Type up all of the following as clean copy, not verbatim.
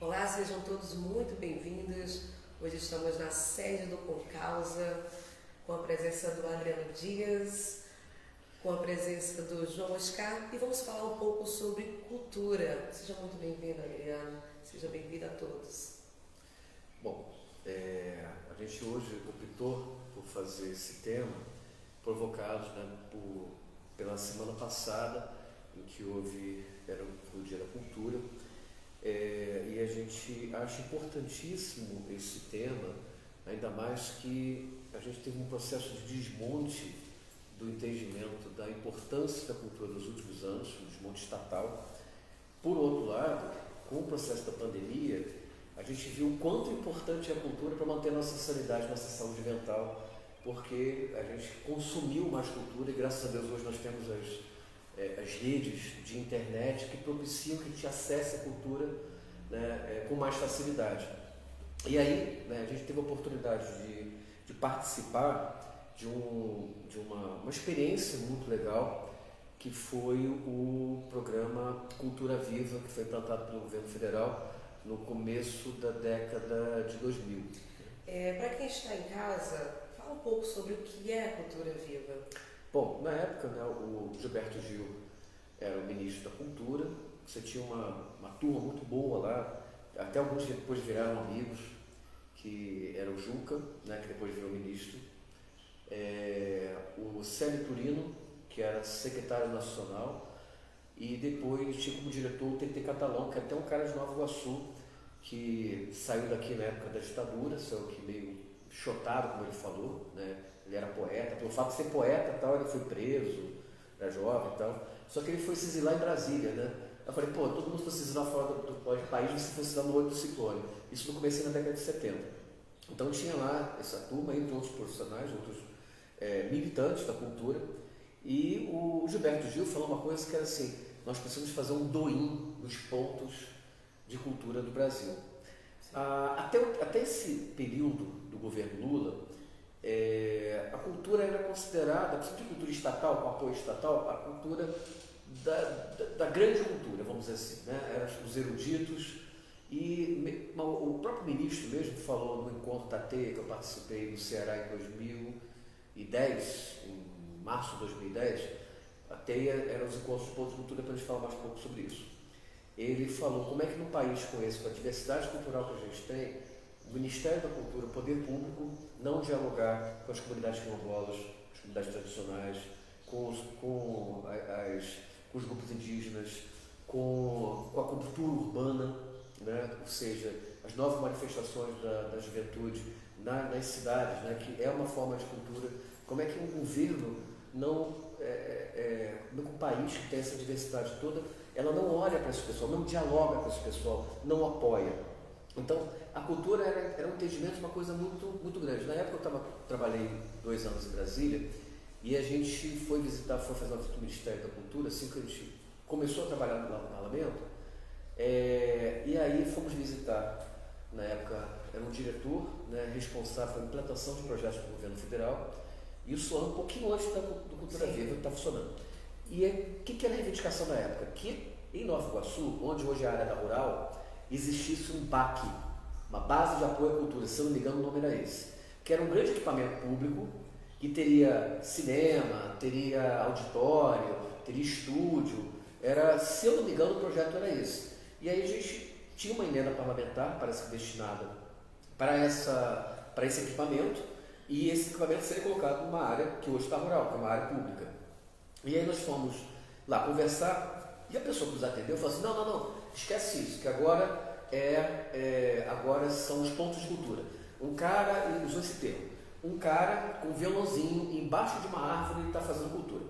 Olá, sejam todos muito bem-vindos. Hoje estamos na sede do Concausa, com a presença do Adriano Dias, com a presença do João Oscar, e vamos falar um pouco sobre cultura. Seja muito bem-vindo, Adriano. Seja bem-vindo a todos. Bom, a gente hoje optou por fazer esse tema provocados, pela semana passada, em que era o Dia da Cultura, e a gente acha importantíssimo esse tema, ainda mais que a gente teve um processo de desmonte do entendimento da importância da cultura nos últimos anos, um desmonte estatal. Por outro lado, com o processo da pandemia, a gente viu o quanto importante é a cultura para manter nossa sanidade, nossa saúde mental, porque a gente consumiu mais cultura e, graças a Deus, hoje nós temos as redes de internet que propiciam que a gente acesse a cultura, né, com mais facilidade. E aí, né, a gente teve a oportunidade de participar de uma experiência muito legal, que foi o programa Cultura Viva, que foi implantado pelo governo federal no começo da década de 2000. Para quem está em casa, fala um pouco sobre o que é a Cultura Viva. Bom, na época, né, o Gilberto Gil era o ministro da Cultura, você tinha uma turma muito boa lá, até alguns depois viraram amigos, que era o Juca, né, que depois virou ministro, o Célio Turino, que era secretário nacional, e depois tinha como diretor o TT Catalão, que é até um cara de Nova Iguaçu, que saiu daqui na época da ditadura, saiu aqui meio chotado, como ele falou, né? Ele era poeta, pelo fato de ser poeta e tal, ele foi preso, era jovem e tal, só que ele foi se exilar em Brasília, né? Eu falei, todo mundo foi se exilar fora do país, você foi se exilar no olho do ciclone. Isso no começo na década de 70. Então tinha lá essa turma, entre outros profissionais, outros militantes da cultura, e o Gilberto Gil falou uma coisa que era assim: nós precisamos fazer um do-in nos pontos de cultura do Brasil. Até esse período do governo Lula, a cultura era considerada, principalmente a cultura estatal, com apoio estatal, a cultura da grande cultura, vamos dizer assim, né? Eram os eruditos, e o próprio ministro mesmo falou no encontro da TEIA, que eu participei no Ceará em 2010, em março de 2010, a TEIA era os encontros de pontos de cultura, para a gente falar mais um pouco sobre isso. Ele falou como é que num país com esse, com a diversidade cultural que a gente tem, o Ministério da Cultura, o poder público, não dialogar com as comunidades quilombolas, as comunidades tradicionais, com os grupos indígenas, com a cultura urbana, né? Ou seja, as novas manifestações da juventude nas cidades, né? Que é uma forma de cultura. Como é que um governo como um país que tem essa diversidade toda, ela não olha para esse pessoal, não dialoga com esse pessoal, não apoia. Então, a cultura era um entendimento de uma coisa muito, muito grande. Na época eu trabalhei 2 anos em Brasília, e a gente foi fazer uma visita do Ministério da Cultura, assim que a gente começou a trabalhar no parlamento, e aí fomos visitar, na época era um diretor, né, responsável pela implantação de projetos do governo federal, e isso um pouquinho antes do Cultura Viva, que está funcionando. E o que era a reivindicação da época? Que em Nova Iguaçu, onde hoje é a área da rural, existisse um BAC, uma base de apoio à cultura, se eu não me engano o nome era esse, que era um grande equipamento público, que teria cinema, teria auditório, teria estúdio, se eu não me engano o projeto era esse. E aí a gente tinha uma emenda parlamentar, parece que destinada para esse equipamento, e esse equipamento seria colocado numa área que hoje está rural, que é uma área pública. E aí nós fomos lá conversar, e a pessoa que nos atendeu falou assim: não, esquece isso, que agora agora são os pontos de cultura. Ele usou esse termo, um cara com um violãozinho embaixo de uma árvore e está fazendo cultura.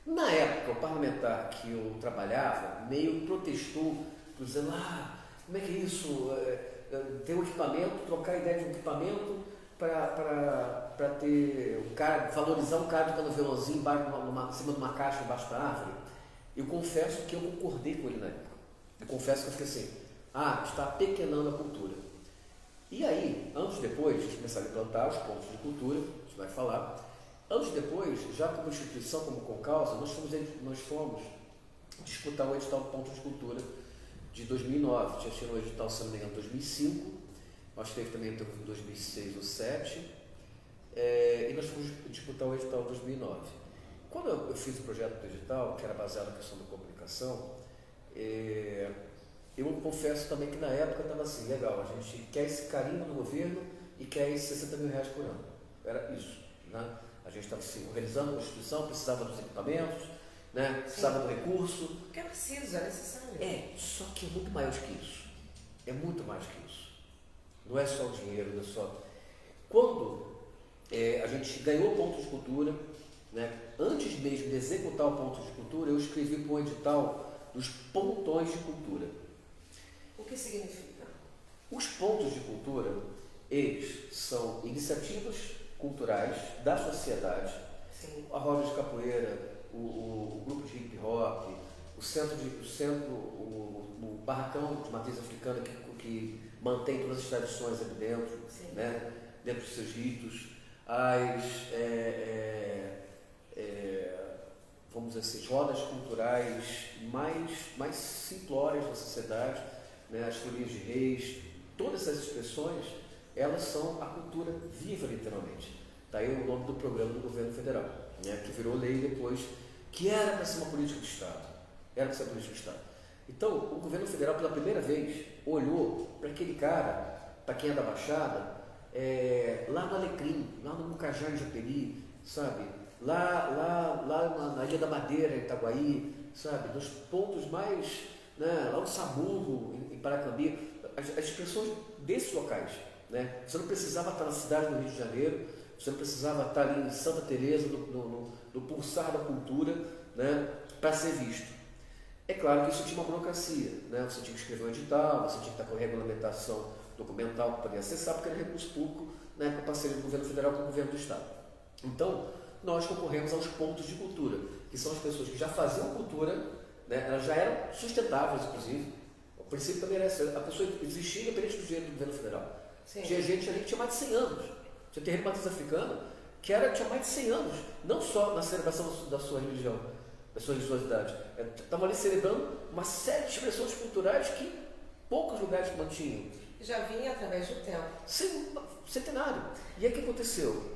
Na época, o parlamentar que eu trabalhava meio protestou, dizendo: como é que é isso? Ter um equipamento, trocar a ideia de um equipamento para ter um cara, valorizar um cara tocando violãozinho em cima de uma caixa embaixo da árvore. Eu confesso que eu concordei com ele na época. Eu confesso que eu fiquei assim: está pequenando a cultura. E aí, anos depois, a gente começou a implantar os pontos de cultura, a gente vai falar. Anos depois, já como instituição, como Concausa, nós fomos disputar o edital do ponto de cultura de 2009, tinha tido um edital, se não me engano, em 2005, acho que teve também em 2006 ou 2007, e nós fomos disputar o edital em 2009. Quando eu fiz o projeto do edital, que era baseado na questão da comunicação, eu confesso também que na época estava assim, legal, a gente quer esse carinho do governo e quer esses 60 mil reais por ano. Era isso, né? A gente estava se organizando uma instituição, precisava dos equipamentos, né? Precisava do recurso. Porque é preciso, é necessário. Só que é muito mais que isso. É muito mais que isso. Não é só o dinheiro, não é só... Quando a gente ganhou o ponto de cultura, né? Antes mesmo de executar o ponto de cultura, eu escrevi para um edital dos pontões de cultura. O que significa? Os pontos de cultura, eles são iniciativas culturais da sociedade. Sim. A roda de capoeira, o grupo de hip hop, o barracão de matriz africana que mantém todas as tradições ali dentro, né? Dentro dos seus ritos, vamos dizer assim, rodas culturais mais simplórias da sociedade, né? As folias de reis, todas essas expressões, elas são a cultura viva, literalmente. Daí o nome do programa do governo federal, né? Que virou lei depois, que era para ser uma política de Estado. Era para ser uma política de Estado. Então, o governo federal, pela primeira vez, olhou para aquele cara, para quem é da Baixada, lá no Alecrim, lá no Mucajá, em Japeri, sabe? Lá na Ilha da Madeira, em Itaguaí, sabe? Nos pontos mais, né? Lá no Samurro, em Paracambi, as expressões desses locais, né? Você não precisava estar na cidade do Rio de Janeiro, você não precisava estar ali em Santa Teresa, no pulsar da cultura, né? Para ser visto. É claro que isso tinha uma burocracia, né? Você tinha que escrever um edital, você tinha que estar com a regulamentação documental para poder acessar, porque era recurso público, né? Com parceria do governo federal com o governo do Estado. Então, nós concorremos aos pontos de cultura, que são as pessoas que já faziam cultura, né? Elas já eram sustentáveis, inclusive. O princípio também era esse, a pessoa existia independente do dinheiro do governo federal. Sim. Tinha gente ali que tinha mais de 100 anos. Tinha terreno matriz africana que tinha mais de 100 anos, não só na celebração da sua religião, da sua religiosidade. Estavam ali celebrando uma série de expressões culturais que poucos lugares mantinham. Já vinha através do tempo. Sim, centenário. E aí o que aconteceu?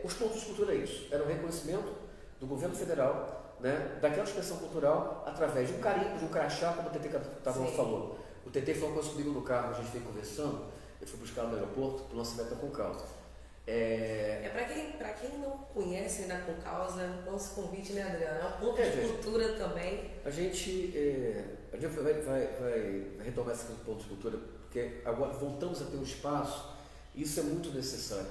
Os pontos de cultura é isso. Era um reconhecimento do governo federal, né, daquela expressão cultural através de um carimbo, de um crachá, como o TT falou. O TT falou uma coisa comigo no carro, a gente veio conversando, eu fui buscar no aeroporto para o lançamento da Concausa. Para quem não conhece ainda a Concausa, nosso convite, né, Adriano? É um ponto de cultura também. A gente vai retomar esse ponto de cultura, porque agora voltamos a ter um espaço, isso é muito necessário.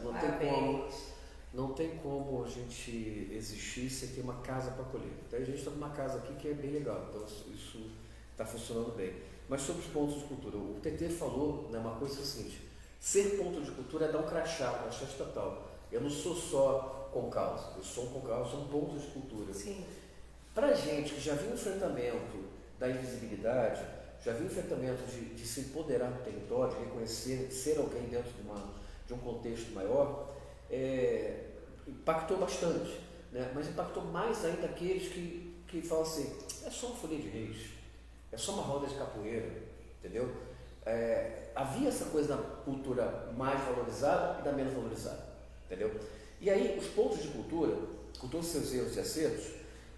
Não tem como a gente existir sem ter uma casa para acolher. Então a gente está numa casa aqui que é bem legal, então isso está funcionando bem. Mas sobre os pontos de cultura, o TT falou, né, uma coisa assim, ser ponto de cultura é dar um crachá estatal. Eu não sou só Concausa, eu sou um Concausa, sou um ponto de cultura. Sim. Para gente que já viu o enfrentamento da invisibilidade, já viu o enfrentamento de se empoderar do território, de reconhecer, ser alguém dentro de um contexto maior, impactou bastante, né? Mas impactou mais ainda aqueles que falam assim, é só uma folia de reis, é só uma roda de capoeira, entendeu? Havia essa coisa da cultura mais valorizada e da menos valorizada, entendeu? E aí os pontos de cultura, com todos os seus erros e acertos,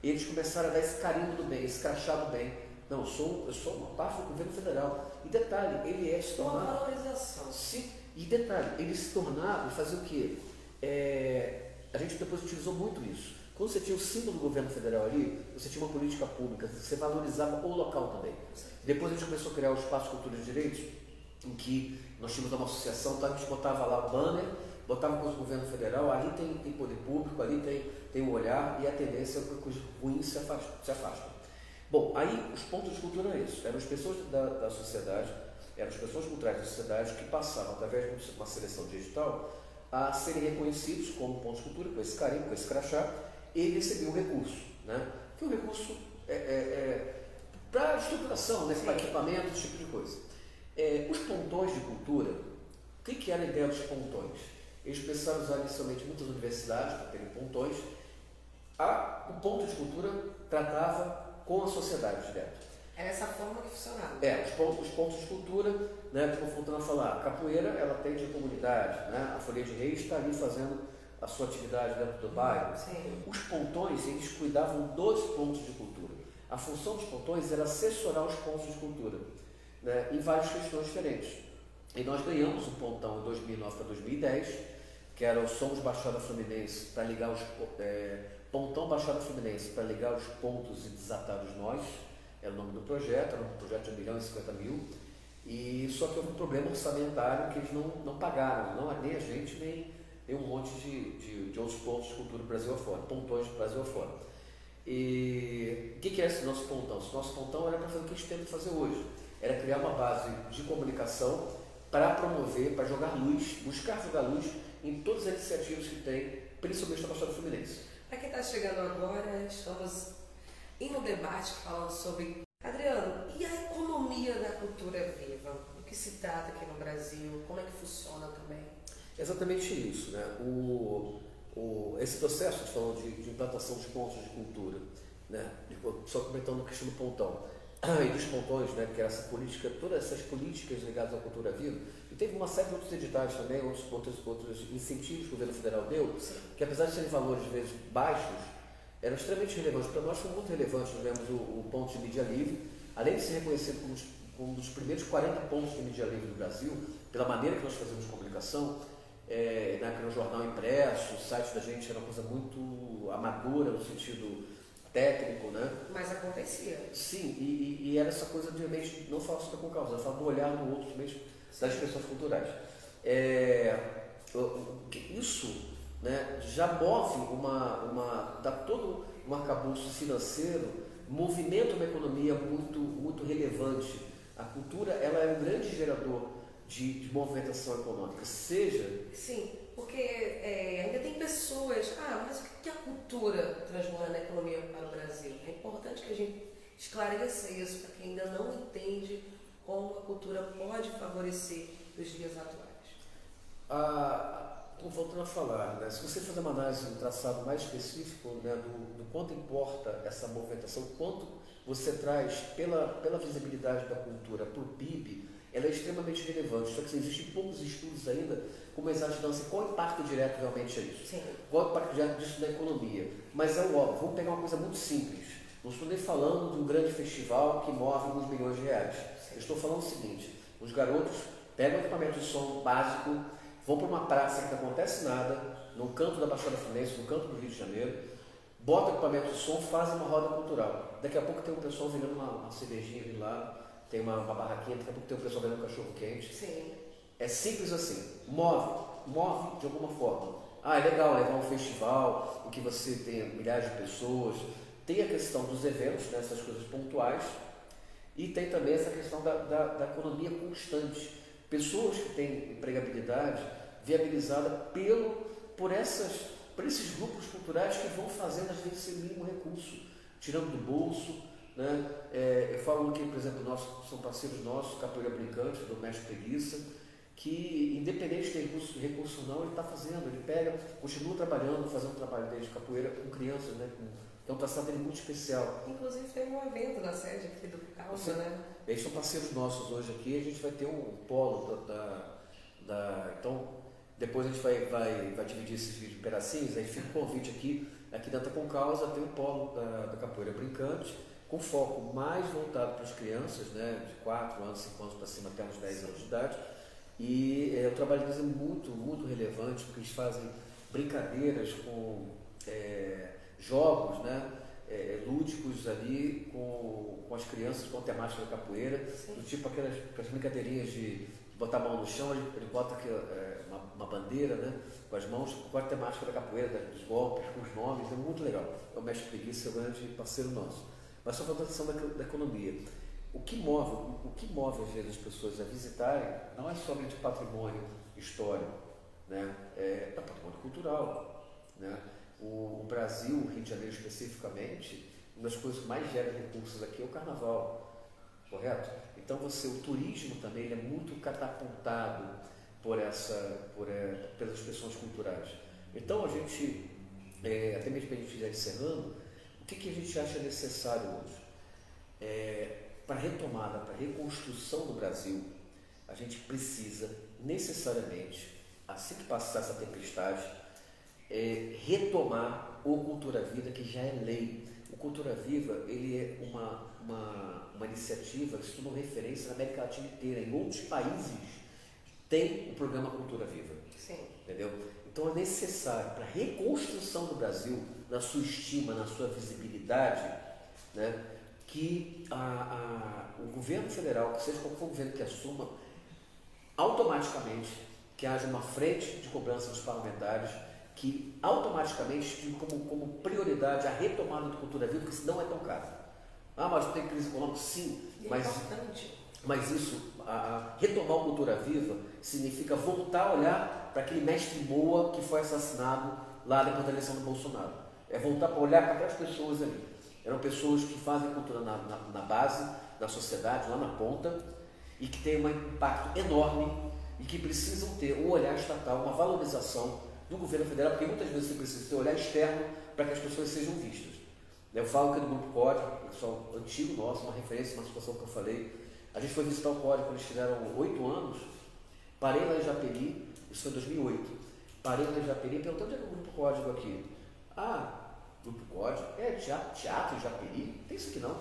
eles começaram a dar esse carinho do bem, esse crachá do bem. Não, eu sou uma parte do governo federal. E detalhe, ele se tornava... Uma valorização. Sim, e detalhe, ele se tornava e fazia o quê? A gente depois utilizou muito isso. Quando você tinha o símbolo do governo federal ali, você tinha uma política pública, você valorizava o local também. Depois a gente começou a criar o Espaço Cultura e Direitos, em que nós tínhamos uma associação, então a gente botava lá o banner, botava com o governo federal, ali tem poder público, ali tem um olhar, e a tendência é que os ruins se afastam. Bom, aí os pontos de cultura é isso, eram as pessoas da sociedade, eram as pessoas culturais da sociedade que passavam, através de uma seleção digital, a serem reconhecidos como pontos de cultura, com esse carinho, com esse crachá, e recebiam um recurso, né? Que o recurso para estruturação, né? Para equipamento, esse tipo de coisa. Os pontões de cultura, o que era a ideia dos pontões? Eles começaram a usar inicialmente muitas universidades para terem pontões. O ponto de cultura tratava com a sociedade direto. Era essa forma que funcionava. Os pontos de cultura, né, como voltando a falar, a capoeira ela atende a comunidade, né, a Folia de Reis está ali fazendo a sua atividade dentro do bairro. Sim. Os pontões, eles cuidavam dos pontos de cultura. A função dos pontões era assessorar os pontos de cultura, né, em várias questões diferentes. E nós ganhamos um pontão em 2009 para 2010, que era o Somos Baixada Fluminense, para ligar os Pontão Baixada Fluminense, para ligar os pontos e desatar os nós, era o nome do projeto, era um projeto de R$1.050.000, e só que houve um problema orçamentário que eles não pagaram, nem a gente, nem um monte de outros pontos de cultura do Brasil afora, pontões do Brasil afora. E o que é esse nosso pontão? Esse nosso pontão era para fazer o que a gente tem que fazer hoje, era criar uma base de comunicação para promover, para jogar luz, buscar jogar luz em todas as iniciativas que tem, principalmente na Baixada Fluminense. Para quem está chegando agora, estamos em um debate falando sobre... Adriano, e a economia da cultura viva? Do que se trata aqui no Brasil? Como é que funciona também? Exatamente isso, né? Esse processo de falando de implantação dos pontos de cultura, né? Só comentando a questão do pontão e dos pontões, né? Que era essa política, todas essas políticas ligadas à cultura viva, e teve uma série de outros editais também, outros incentivos que o governo federal deu, que apesar de serem valores às vezes baixos, eram extremamente relevantes. Para nós foi muito relevante. Nós tivemos o ponto de mídia livre, além de ser reconhecido como um dos primeiros 40 pontos de mídia livre do Brasil, pela maneira que nós fazemos comunicação, no jornal impresso, o site da gente era uma coisa muito amadora no sentido técnico, né? Mas acontecia. Sim, e era essa coisa de realmente não falar sobre a causa, falar do olhar do outro mesmo, das expressões culturais. Isso, né, já move dá todo um arcabouço financeiro, movimenta uma economia muito relevante. A cultura ela é um grande gerador de movimentação econômica, seja... Sim, porque ainda tem pessoas... mas o que a cultura transforma na economia para o Brasil? É importante que a gente esclareça isso para quem ainda não entende como a cultura pode favorecer os dias atuais. Voltando a falar, né, se você fazer uma análise, um traçado mais específico, né, do quanto importa essa movimentação, quanto você traz pela visibilidade da cultura para o PIB, ela é extremamente relevante, só que existem poucos estudos ainda como exatidão, qual o impacto direto realmente é isso? Sim. Qual o impacto direto disso na economia? Mas é óbvio, vamos pegar uma coisa muito simples. Não estou nem falando de um grande festival que move alguns milhões de reais. Eu estou falando o seguinte, os garotos pegam o equipamento de som básico, vão para uma praça que não acontece nada, no canto da Baixada Fluminense, no canto do Rio de Janeiro, botam o equipamento de som, fazem uma roda cultural. Daqui a pouco tem um pessoal vendendo uma cervejinha ali lá, tem uma barraquinha, daqui a pouco tem um pessoal vendendo um cachorro quente. Sim. É simples assim, move de alguma forma. É legal levar um festival em que você tem milhares de pessoas, tem a questão dos eventos, né, essas coisas pontuais, e tem também essa questão da economia constante. Pessoas que têm empregabilidade viabilizada por esses grupos culturais que vão fazendo às vezes sem mínimo recurso, tirando do bolso. Né? Eu falo que, por exemplo, são parceiros nossos, Capoeira Brincante, do Mestre Preguiça, que independente de recurso ou não, ele está fazendo, ele pega, continua trabalhando, fazendo o trabalho dele de capoeira com crianças, né? É um traçado dele muito especial. Inclusive teve um evento na sede aqui do Causa, né? Eles são parceiros nossos hoje aqui, a gente vai ter um polo então depois a gente vai dividir esses vídeos em pedacinhos, aí fica o convite aqui dentro com Causa tem um polo da Capoeira Brincante, com foco mais voltado para as crianças, né, de 4 anos, 5 anos para cima até uns 10 anos de idade. E o trabalho deles é muito relevante, porque eles fazem brincadeiras com jogos, né, lúdicos ali com as crianças com a temática da capoeira, do tipo aquelas brincadeirinhas de botar a mão no chão, ele bota aqui, uma bandeira, né, com as mãos, com a temática da capoeira, dos golpes, com os nomes, é muito legal. É o Mestre Preguiça, é um grande parceiro nosso. Mas só falando a questão da economia. O que move às vezes as pessoas a visitarem não é somente patrimônio histórico, né? É patrimônio cultural. Né? O Brasil, o Rio de Janeiro especificamente, uma das coisas que mais gera recursos aqui é o carnaval, correto? Então o turismo também ele é muito catapultado pelas expressões culturais. Então a gente, até mesmo para a gente ir encerrando, o que a gente acha necessário hoje? para retomada, para reconstrução do Brasil, a gente precisa necessariamente, assim que passar essa tempestade, retomar o Cultura Viva, que já é lei. O Cultura Viva, ele é uma iniciativa que se tornou referência na América Latina inteira. Em outros países tem o programa Cultura Viva. Sim. Entendeu? Então é necessário, para a reconstrução do Brasil, na sua estima, na sua visibilidade, né, que o governo federal, que seja qual for o governo que assuma, automaticamente que haja uma frente de cobrança dos parlamentares que automaticamente tenha como prioridade a retomada da Cultura Viva, porque senão é tão caro. Mas tem crise econômica? Sim, mas isso, retomar a Cultura Viva significa voltar a olhar para aquele mestre Moa que foi assassinado lá depois da eleição do Bolsonaro. É voltar para olhar para aquelas pessoas ali. Eram pessoas que fazem cultura na base, na sociedade, lá na ponta, e que têm um impacto enorme e que precisam ter um olhar estatal, uma valorização do governo federal, porque muitas vezes você precisa ter um olhar externo para que as pessoas sejam vistas. Eu falo que é do Grupo Código, pessoal antigo nosso, uma referência, uma situação que eu falei. A gente foi visitar o Código quando eles fizeram 8 anos, parei lá em Japeri, isso foi em 2008, parei lá em Japeri e perguntei onde é que é o Grupo Código aqui. Grupo Código? Teatro em Japeri? Tem isso aqui não.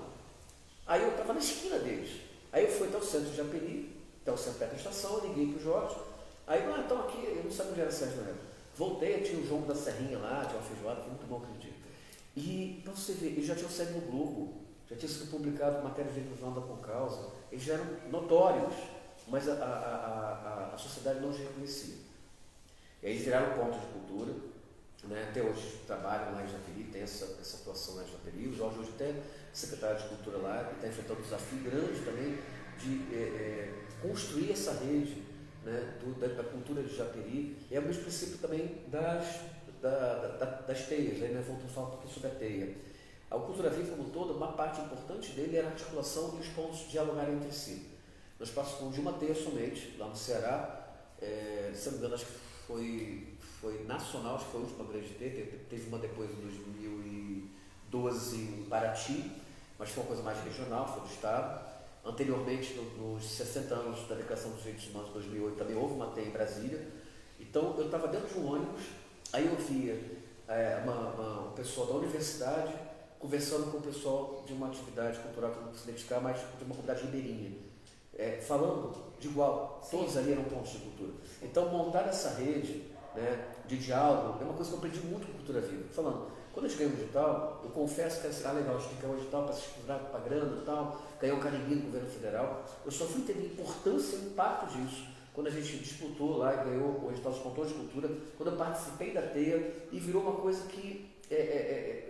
Aí eu estava na esquina deles. Aí eu fui até o centro de Japeri, até o centro perto da estação, eu liguei para o Jorge. Aí, então aqui, eu não sabia onde era a sede na época. Voltei, tinha o João da Serrinha lá, tinha uma feijoada, foi muito bom aquele dia. E, para você ver, eles já tinham saído no Globo, já tinha sido publicado matéria de inclusão da Concausa, eles já eram notórios, mas a sociedade não os reconhecia. E aí eles viraram pontos de cultura, né? Até hoje trabalham lá em Japeri, tem essa atuação lá em Japeri. O Jorge hoje tem secretário de Cultura lá, e está enfrentando um desafio grande também de construir essa rede, né, da cultura de Japeri. E é o mesmo princípio também das teias, né? Vamos falar um pouquinho sobre a teia. A Cultura Viva como toda, uma parte importante dele era a articulação e os pontos dialogarem entre si. Nós participamos de uma teia somente, lá no Ceará, se não me engano, acho que foi nacional, acho que foi a última grande teia, teve uma depois em 2012 em Paraty, mas foi uma coisa mais regional, foi do Estado. Anteriormente, nos 60 anos da Declaração dos Direitos Humanos de 2008, também houve uma teia em Brasília. Então, eu estava dentro de um ônibus, aí eu via um pessoal da universidade conversando com o pessoal de uma atividade cultural que eu não se identificar, mas de uma comunidade ribeirinha, falando de igual. Sim. Todos ali eram pontos de cultura. Então, montar essa rede, né, de diálogo é uma coisa que eu aprendi muito com Cultura Viva. Falando, quando a gente ganhou o edital, eu confesso que legal, a gente ganhou o edital para se estruturar para grana e tal, ganhou o carimbo do governo federal. Eu só fui entender a importância e o impacto disso quando a gente disputou lá e ganhou o edital dos pontões de cultura, quando eu participei da teia e virou uma coisa que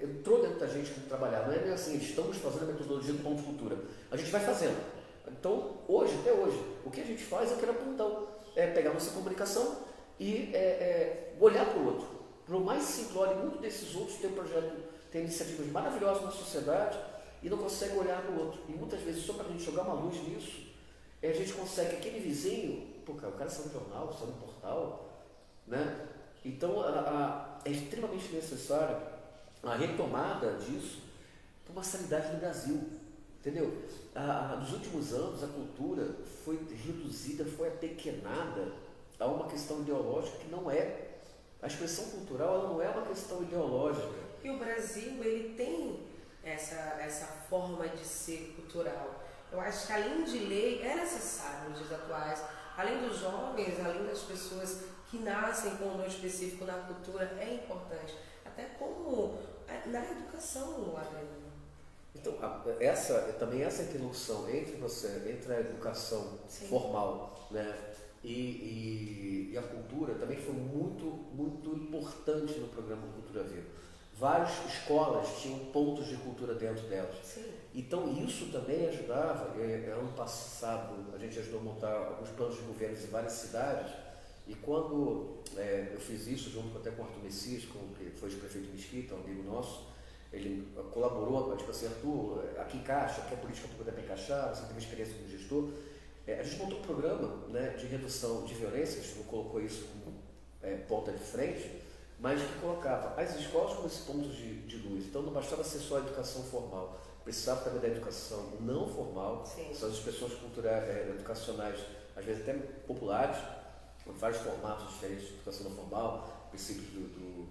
entrou dentro da gente como trabalhar. Não é nem assim, estamos fazendo a metodologia do ponto de cultura. A gente vai fazendo. Então, até hoje, o que a gente faz é aquele pontão, pegar nossa comunicação e olhar para o outro. Por mais simplório, muitos desses outros têm tem iniciativas maravilhosas na sociedade e não consegue olhar para o outro. E muitas vezes, só para a gente jogar uma luz nisso, a gente consegue aquele vizinho, o cara saiu no jornal, saiu no portal, né? Então, é extremamente necessário a retomada disso para uma sanidade no Brasil, entendeu? Nos últimos anos, a cultura foi reduzida, foi apequenada a uma questão ideológica que não é. A expressão cultural ela não é uma questão ideológica. E o Brasil, ele tem essa forma de ser cultural. Eu acho que além de lei, é necessário nos dias atuais, além dos jovens, além das pessoas que nascem com um dom específico na cultura, é importante. Até como na educação, Adriano. Então, também essa interlocução entre a educação Sim. formal, né, e a cultura também foi muito, muito importante no programa Cultura Viva. Várias escolas tinham pontos de cultura dentro delas. Sim. Então isso também ajudava. Ano passado a gente ajudou a montar alguns planos de governo em várias cidades, e quando eu fiz isso junto até com o Arthur Messias, que foi o prefeito Mesquita, um amigo nosso, ele colaborou, tipo assim, Arthur, aqui encaixa, aqui a política pública deve encaixar, você teve experiência como gestor. A gente montou um programa, né, de redução de violência, a gente não colocou isso como ponta de frente, mas que colocava as escolas como esse ponto de luz. Então não bastava ser só a educação formal, precisava também da educação não formal, Sim. são as expressões culturais, educacionais, às vezes até populares, com vários formatos diferentes de educação não formal, princípios do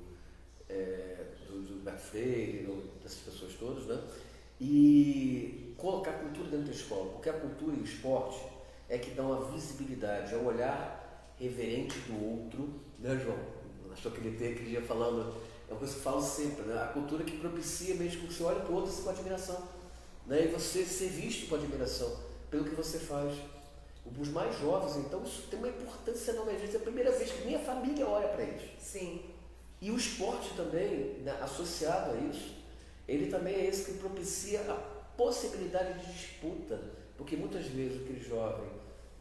Beto Freire, dessas pessoas todas, né? E colocar a cultura dentro da escola, porque a cultura e o esporte é que dão a visibilidade, é o olhar reverente do outro, né, João? Acho que ele tem aquele dia falando, é uma coisa que eu falo sempre, né? A cultura que propicia mesmo que você olhe para o outro com admiração, né? E você ser visto com admiração pelo que você faz. Os mais jovens, então, isso tem uma importância enorme. Às vezes é a primeira vez que nem a família olha para eles. Sim. E o esporte também, né, associado a isso, ele também é esse que propicia a possibilidade de disputa, porque muitas vezes aquele jovem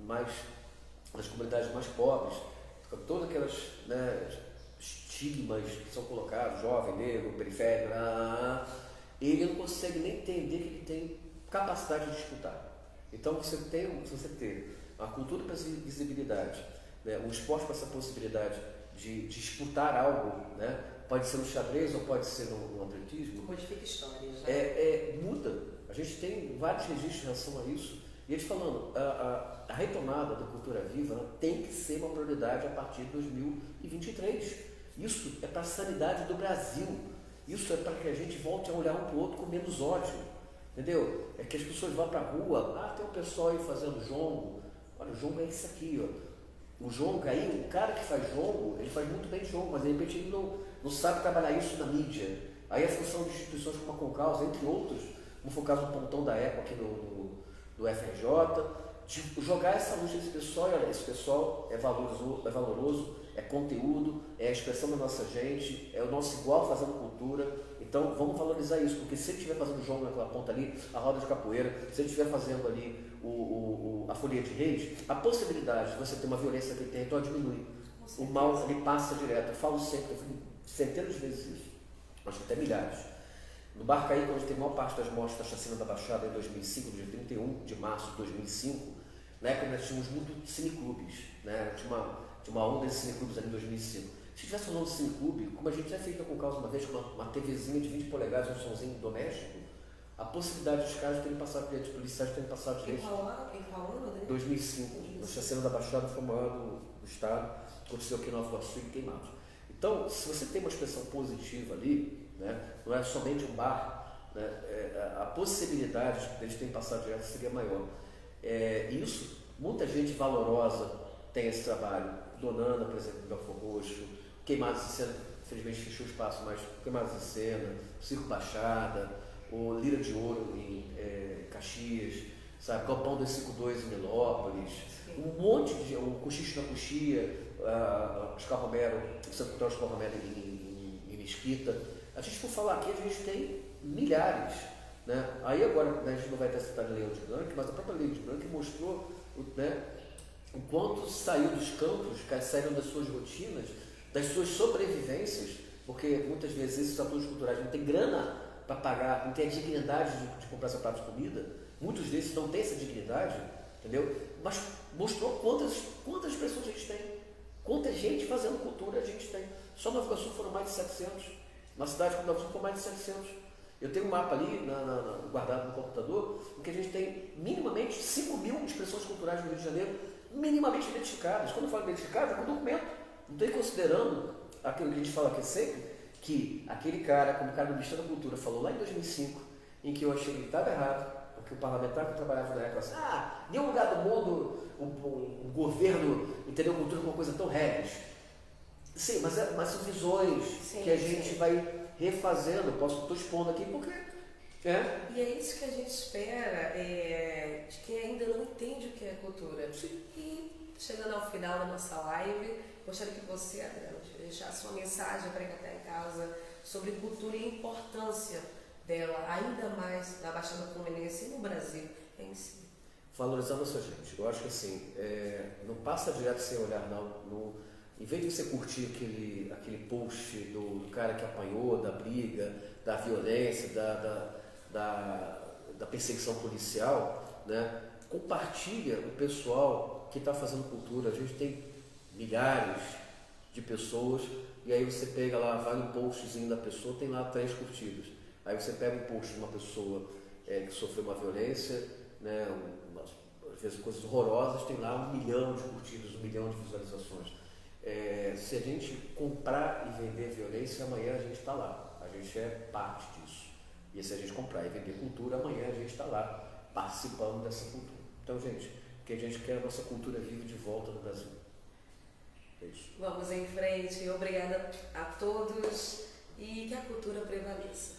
mais das comunidades mais pobres, com todas aquelas, né, estigmas que são colocados, jovem, negro, periférico, ele não consegue nem entender que ele tem capacidade de disputar. Então você ter a cultura para essa visibilidade, né, o esporte para essa possibilidade de disputar algo, né, pode ser no xadrez ou pode ser no atletismo. Modifica histórias, né? Muda. A gente tem vários registros em relação a isso. E eles falando, a retomada da cultura viva, né, tem que ser uma prioridade a partir de 2023. Isso é para a sanidade do Brasil. Isso é para que a gente volte a olhar um para o outro com menos ódio. Entendeu? É que as pessoas vão para a rua, tem um pessoal aí fazendo jongo. Olha, o jongo é isso aqui, ó. O jongo aí, o cara que faz jongo, ele faz muito bem jongo, mas de repente ele não sabe trabalhar isso na mídia. Aí a função de instituições como a Concausa, entre outros, como foi o caso do Pontão da Eco aqui do FRJ, de jogar essa luz nesse pessoal, e olha, esse pessoal é valoroso, é conteúdo, é a expressão da nossa gente, é o nosso igual fazendo cultura. Então vamos valorizar isso, porque se ele estiver fazendo jogo naquela ponta ali, a roda de capoeira, se ele estiver fazendo ali a folia de reis, a possibilidade de você ter uma violência naquele território diminui. O mal ele passa direto. Eu falo sempre, eu falo centenas de vezes isso, acho que até milhares. No Barcaí, quando tem a maior parte das mortes da chacina da Baixada em 2005, dia 31 de março de 2005, na época nós tínhamos muito cineclubes, né? Tinha uma onda de cineclubes ali em 2005. Se tivesse falando de cineclube, como a gente já fez com causa uma vez, com uma TVzinha de 20 polegadas, um somzinho doméstico, a possibilidade dos caras terem passado direito, os policiais terem passado direito. Em qual ano, né? 2005, na chacina da Baixada, foi o maior do estado, aconteceu aqui em Nova Iguaçu e Queimados. Então, se você tem uma expressão positiva ali, né, não é somente um bar, né, a possibilidade de eles terem passado direto seria maior. Isso, muita gente valorosa tem esse trabalho. Donana, por exemplo, do Belfor Roxo, Queimados de Cena, infelizmente fechou o espaço, mas Queimados de Cena, Circo Baixada, o Lira de Ouro em Caxias, sabe, Galpão 252 em Nilópolis, um monte de, o Cochicho na Coxia, Oscar Romero, o Santo Cultural Oscar Romero em Mesquita. A gente for falar aqui, a gente tem milhares, né? Aí agora, né, a gente não vai ter citado a Lei de Blanc, mas a própria Lei de Blanc mostrou, né, o quanto saiu dos campos, saíram das suas rotinas, das suas sobrevivências, porque muitas vezes esses atores culturais não têm grana para pagar, não têm a dignidade de comprar seu prato de comida, muitos desses não têm essa dignidade, entendeu? Mas mostrou quantas pessoas a gente tem, quanta gente fazendo cultura a gente tem. Só Nova Iguaçu foram mais de 700, uma cidade como Nova Iguaçu foram mais de 700. Eu tenho um mapa ali guardado no computador, em que a gente tem minimamente 5.000 expressões culturais no Rio de Janeiro, minimamente identificadas. Quando eu falo identificadas, é com documento. Não estou considerando aquilo que a gente fala aqui sempre, que aquele cara, como o cara do Ministério da Cultura, falou lá em 2005, em que eu achei que ele estava errado, porque o parlamentar que eu trabalhava na época falou assim, nenhum lugar do mundo o governo entendeu cultura como uma coisa tão reles. Sim, mas são visões que a gente vai refazendo. Estou expondo aqui porque... E é isso que a gente espera de quem ainda não entende o que é cultura. Sim. E chegando ao final da nossa live, gostaria que você, Adriano, deixasse uma mensagem para quem está em casa sobre cultura e a importância dela, ainda mais na Baixada Fluminense e no Brasil em si. Valorizar a nossa gente. Eu acho que assim, não passa direto sem olhar, não. Em vez de você curtir aquele post do cara que apanhou, da briga, da violência, da perseguição policial, né? Compartilha o pessoal que está fazendo cultura. A gente tem milhares de pessoas e aí você pega lá, vai no postzinho da pessoa, tem lá 3 curtidas. Aí você pega um post de uma pessoa que sofreu uma violência, né, às vezes coisas horrorosas, tem lá 1 milhão de curtidas, 1 milhão de visualizações. Se a gente comprar e vender violência, amanhã a gente está lá, a gente é parte disso. E se a gente comprar e vender cultura, amanhã a gente está lá participando dessa cultura. Então, gente, o que a gente quer é a nossa cultura viva de volta no Brasil. É isso. Vamos em frente. Obrigada a todos e que a cultura prevaleça.